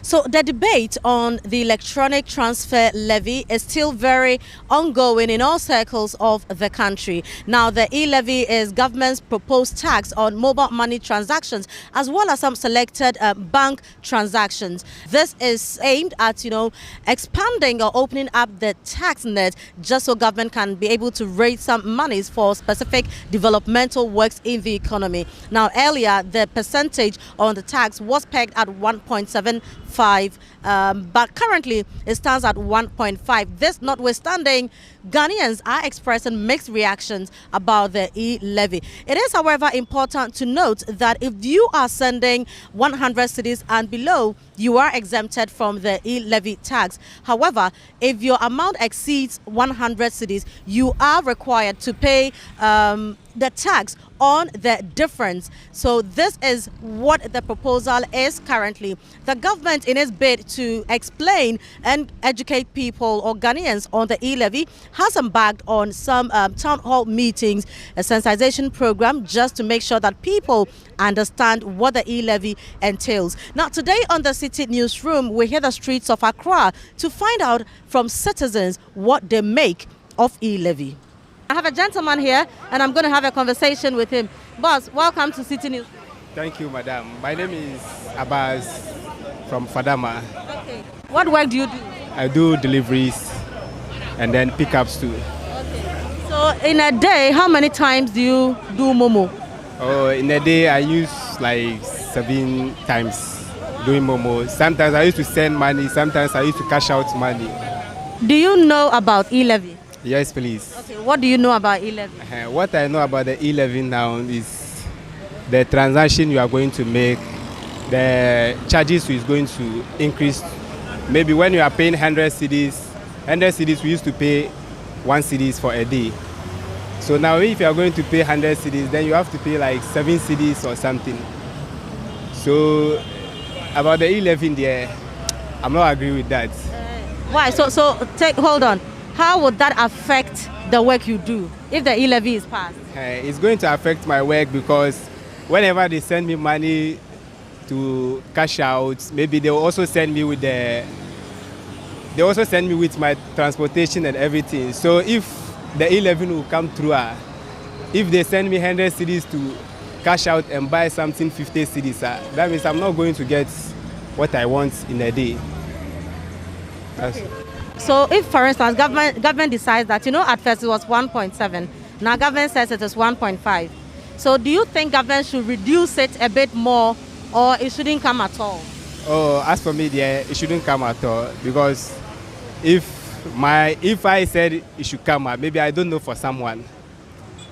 So the debate on the electronic transfer levy is still very ongoing in all circles of the country. Now, the e-levy is government's proposed tax on mobile money transactions as well as some selected bank transactions. This is aimed at, expanding or opening up the tax net just so government can be able to raise some monies for specific developmental works in the economy. Now, earlier, the percentage on the tax was pegged at 1.75, but currently it stands at 1.5. This notwithstanding, Ghanaians are expressing mixed reactions about the e-levy. It is, however, important to note that if you are sending 100 cedis and below, you are exempted from the e-levy tax. However, if your amount exceeds 100 cedis, you are required to pay the tax on the difference. So this is what the proposal is currently. The government, in its bid to explain and educate people or Ghanaians on the e-levy, has embarked on some town hall meetings, a sensitization program, just to make sure that people understand what the e-levy entails. Now, today on the City Newsroom, we hit the streets of Accra to find out from citizens what they make of e-levy. I have a gentleman here, and I'm going to have a conversation with him. Boss, welcome to City News. Thank you, madam. My name is Abbas from Fadama. Okay. What work do you do? I do deliveries and then pickups too. Okay. So in a day, how many times do you do Momo? Oh, in a day, I use like 7 times doing Momo. Sometimes I used to send money, sometimes I used to cash out money. Do you know about e-levy? Yes, please. Okay, what do you know about e-levy? What I know about the e-levy now is the transaction you are going to make, the charges is going to increase. Maybe when you are paying 100 cedis, we used to pay 1 cedis for a day. So now if you are going to pay 100 cedis, then you have to pay like 7 cedis or something. So about the e-levy there, I'm not agree with that. Why? Hold on. How would that affect the work you do if the e-levy is passed? It's going to affect my work because whenever they send me money to cash out, maybe they will also send me with my transportation and everything. So if the e-levy will come through, if they send me 100 cedis to cash out and buy something 50 cedis, that means I'm not going to get what I want in a day. Okay. So if, for instance, government decides that, at first it was 1.7, now government says it is 1.5. So do you think government should reduce it a bit more or it shouldn't come at all? Oh, as for me, it shouldn't come at all because if I said it should come out, maybe I don't know for someone.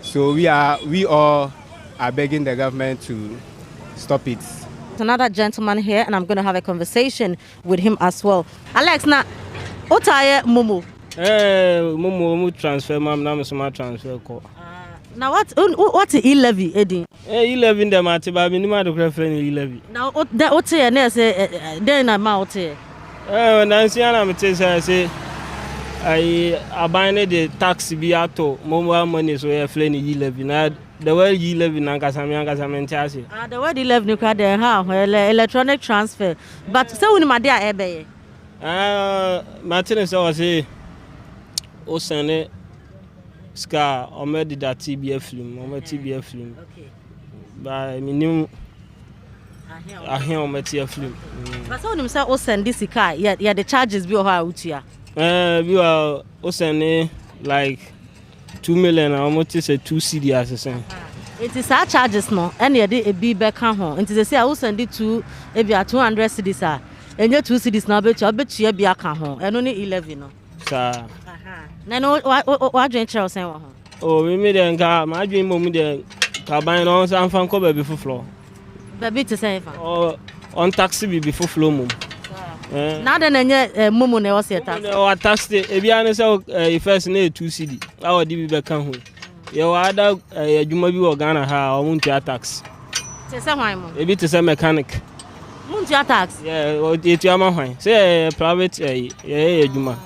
So we all are begging the government to stop it. There's another gentleman here and I'm going to have a conversation with him as well. Alex, now, what are Momo? Momo transfer, ma'am. Now I'm transfer call. Now what is e-levy, Eddie? E-levy the matter, but I'm not the friend e-levy. Now what's here? Then I'm out here. Nancy, I'm say I buy the tax be out mobile money so I flee e-levy. Now the word e-levy nankasamian. The word e-levy you can have electronic transfer, but so when my dear Ebe. Martin say, "O send ska o me did that TBF film, o me TBF film." Okay. By minimum, I hear o me TBF film. But so when say o send this car, yeah, the charges be how out here. We are o send like 2 million. I almost say 2 CD as I say. It is our charges no, and yeah, they be back home. It is say I will send it to maybe 200 cedis. And your 2 cities now, bet you be a home and only 11. No, sir. No, what drink Charles saying? Oh, we made a car, my dream moment, the carbine on some fan cover before floor. Baby to say, or on taxi before floor moon. Now then, Mumu never said that. Or taxi, if you are first need 2 CD, our DB back home. Your other, you may be organa, how I won't tax. A bit is a mechanic. Muntia tax. Yeah, it's your man. Say private, Juma.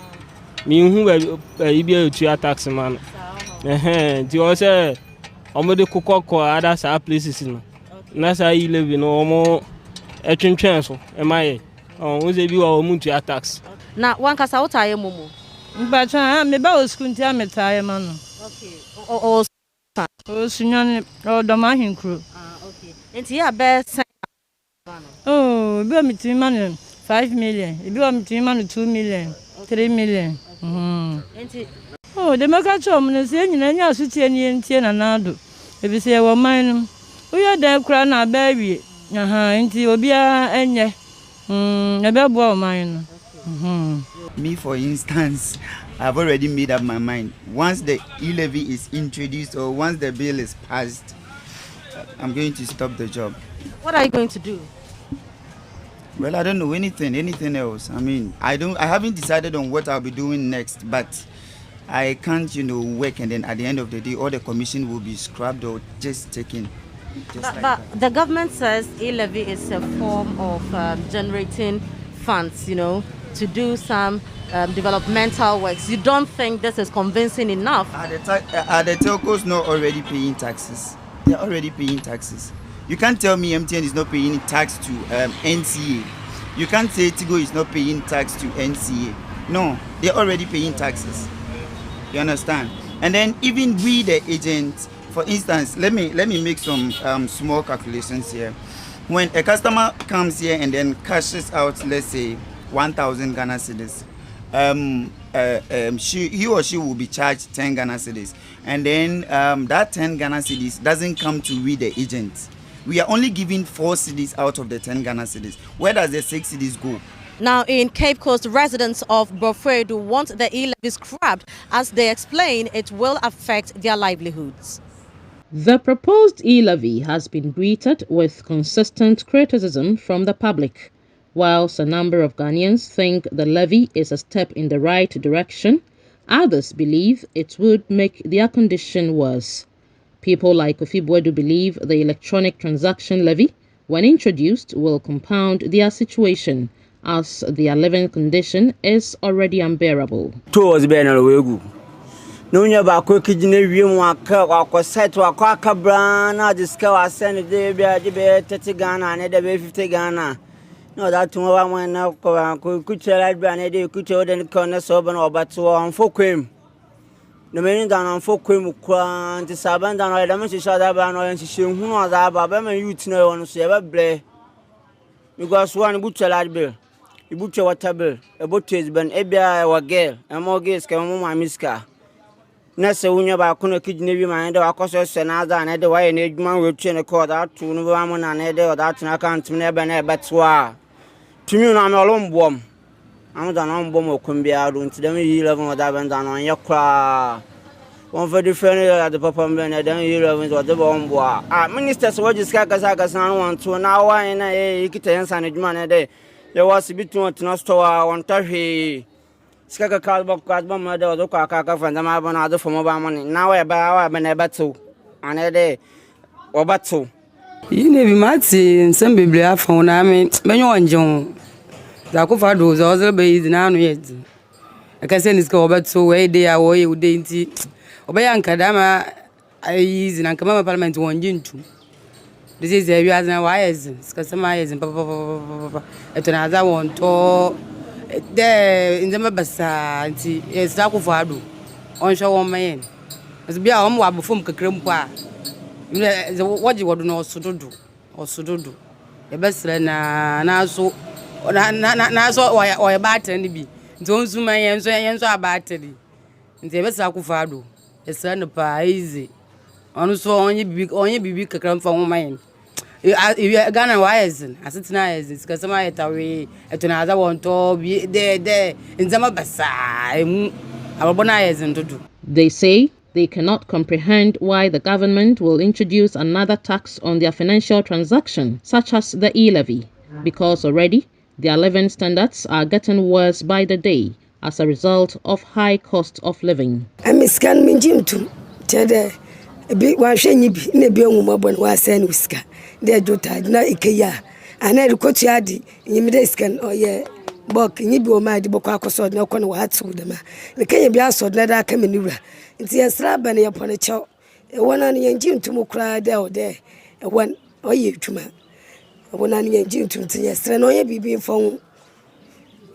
Me who be a tax man. You also, the cook or other places. That's how you live in no more a chance. Am I? Oh, we say be our monthly tax. Now, one kasa what are mumu? But me ba oskunti ametaye ma no. Okay. O Osunyan o do ma hinkro. okay. Enti ya be sen. Oh, be me timi ma no 5 million. E be me timi ma no 2 million, 3 million. Enti oh, de maka chom no se nyina nya asutie ni entie na nado. E bi se e wo man no. Uya da kura na ba wie. Enti obi a enye. E be bo o man no. Me, for instance, I've already made up my mind. Once the e-levy is introduced or once the bill is passed, I'm going to stop the job. what are you going to do? Well, I don't know anything else. I mean, I haven't decided on what I'll be doing next, but I can't, work and then at the end of the day, all the commission will be scrapped or just taken. But the government says e-levy is a form of generating funds, to do some developmental works. You don't think this is convincing enough? Are the telcos not already paying taxes? They're already paying taxes. You can't tell me MTN is not paying tax to NCA. You can't say Tigo is not paying tax to NCA. No, they're already paying taxes. You understand? And then even we, the agents, for instance, let me make some small calculations here. When a customer comes here and then cashes out, let's say, 1,000 Ghana cedis, he or she will be charged 10 Ghana cedis. And then that 10 Ghana cedis doesn't come to we, the agents. We are only giving 4 cedis out of the 10 Ghana cedis. Where does the 6 cedis go? Now, in Cape Coast, residents of Bofredo want the e-levy scrapped, as they explain it will affect their livelihoods. The proposed e-levy has been greeted with consistent criticism from the public. Whilst a number of Ghanaians think the levy is a step in the right direction, others believe it would make their condition worse. People like Ofibwedu believe the electronic transaction levy, when introduced, will compound their situation, as their living condition is already unbearable. Nunya ba ko kijine wiem wa set wa aka brana diska wa send de bia de be 30 Ghana na de be 50 Ghana no that one wa man na ko kuchela bia na de kuche de ko na so ba na obato on fokwem no me nda na fokwem kwa nti saban da no da me shisha da ba no yan shishe hunu da ba ba me youth na won so e ba ble because one kuchela bill ibuche water bill e botes ben e bia wa girl e mo girls ke mo ma miska na se unya ba kono kijine wi man de wakoso se na za na de waye na edwuma we tue ne ko da tu no ba mo na na de da tuna account me be na e betwa tumi na me olombom am da na mbom okumbia ru nti dem yi 11 da ben da no nya kwa one for different at the papa me na dem yi 11 so de bombo ministers wo jiska kasa no want to na wa na e kita yansa na edwuma na de ye was bitu tuna store won tahwe Skaka Kalbok Kasbam, mother, the Kaka from the Mabana, the former money. Now I buy a battle, and a day or battle. You never might see in some bibliaphone. I mean, when you and John, the Kofado is also based in our yet. I can send this go back so way they are way with dainty. Obey Ankadama, I use in Ankama Parliament 1 June 2. This is a reason why is customized and papa at another one to. There in the Mabasa, it's Zakufado, on show on my end. As be a home wab from Kakrimpa. What you would know so do or so do. The best now so or a batter be. Don't zoom my hands or a battery. And the best Zakufado, a son of easy. Also, only big Kakram from my end. If you are Ghana wise, as it's nice, it's because my away at another one to be there in Zamabasa. Our bonayas and to do. They say they cannot comprehend why the government will introduce another tax on their financial transaction, such as the e-levy, because already their living standards are getting worse by the day as a result of high cost of living. Miskan minjim to Tede, a big one shiny in a bill woman was sent whisker. They do tide na ikeya and I coach yadi in Midescan or ye bok in Yibu my Bokako sword no con what to them. The Kenya be also never come in Nura. It's a slab and upon a chow. A one on the engine to cry there or there. A one or you to man. A one on the engine to yes, and no ye be being found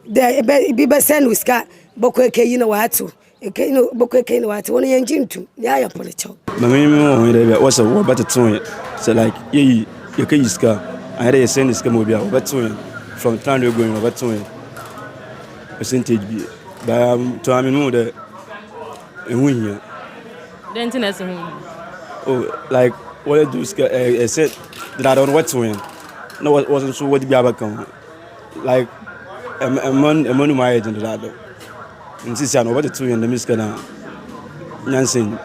the be send with scar boko ke you know what to ke no boko ke no what one yen jintu ya ya policho mami mo ho what's a what better to so like you can use car I had send this come over better from town we going over to percentage bi but to I know that here The internet. oh like what I do said that I don't know what to win no wasn't sure what the be come like a man my agent that and since I know what to win the miss kana nyansin.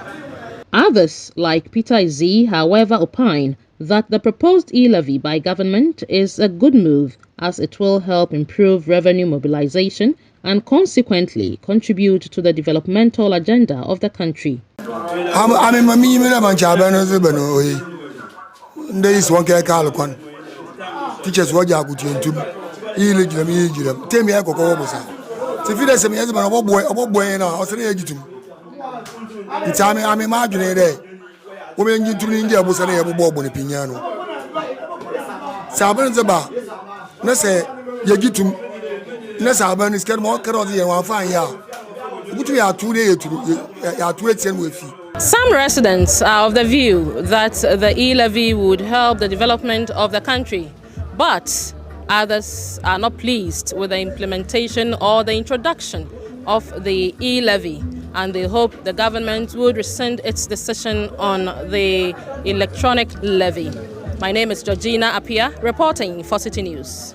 Others, like Peter Z, however, opine that the proposed e-levy by government is a good move as it will help improve revenue mobilization and consequently contribute to the developmental agenda of the country. Teachers were jagutin illegitimate tell me I go so if there's some years about boy and I was legitimate. It's I'm imagining there. Women get to India was an able bob on a piano. Saban Zaba, Nessa, Yagitum, Nessa is get more carrot and one fine yard. Which we are 2 days to with you. Some residents are of the view that the e-levy would help the development of the country, but others are not pleased with the implementation or the introduction of the e-levy, and they hope the government would rescind its decision on the electronic levy. My name is Georgina Apia, reporting for City News.